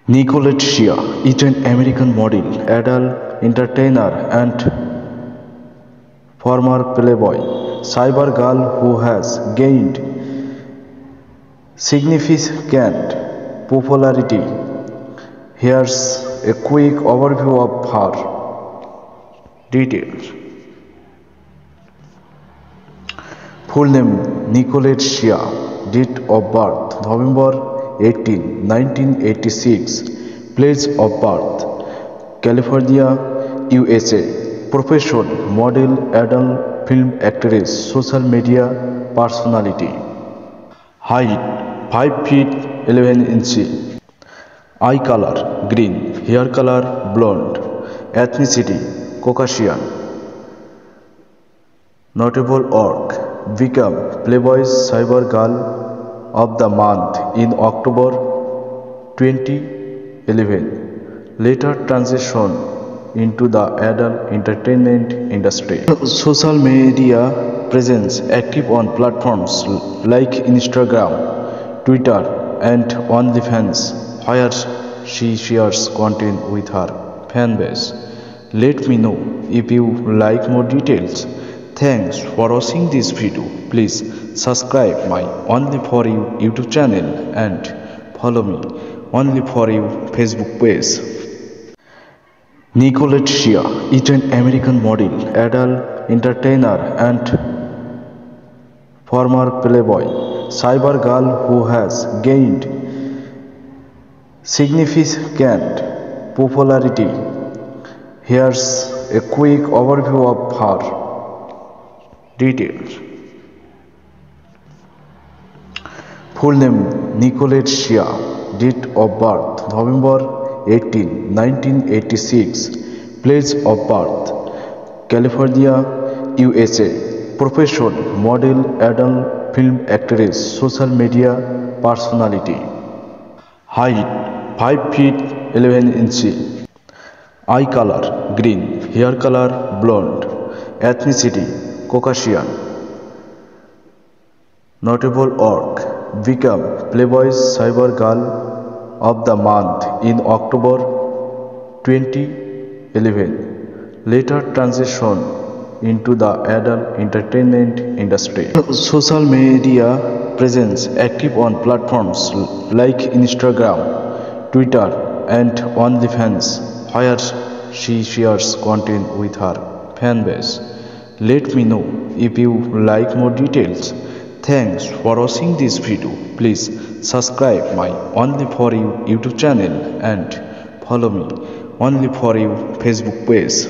Nicolette Shea is an American model, adult entertainer, and former Playboy cyber girl who has gained significant popularity. Here's a quick overview of her details. Full name Nicolette Shea, date of birth November 18, 1986, place of birth California, USA, profession model, adult film actress, social media personality, height 5 feet 11 inches, eye color green, hair color blonde, ethnicity Caucasian, notable work become Playboy's Cyber Girl of the Month in October 2011, later transitioned into the adult entertainment industry. Social media presence active on platforms like Instagram, Twitter, and OnlyFans, where she shares content with her fan base. Let me know if you like more details. Thanks for watching this video. Please subscribe my Only For You YouTube channel and follow me Only For You Facebook page. Nicolette Shea is an American model, adult entertainer, and former Playboy cyber girl who has gained significant popularity. Here's a quick overview of her details. Full name Nicolette Shea, date of birth November 18, 1986, place of birth California, USA, profession model, adult film actress, social media personality, height 5 feet 11 inches, eye color green, hair color blonde, ethnicity Caucasian, notable work become Playboy's Cyber Girl of the Month in October 2011, later transitioned into the adult entertainment industry. Social media presence active on platforms like Instagram, Twitter, and OnlyFans, where she shares content with her fan base. Let me know if you like more details. Thanks for watching this video. Please subscribe my Only For You YouTube channel and follow me Only For You Facebook page.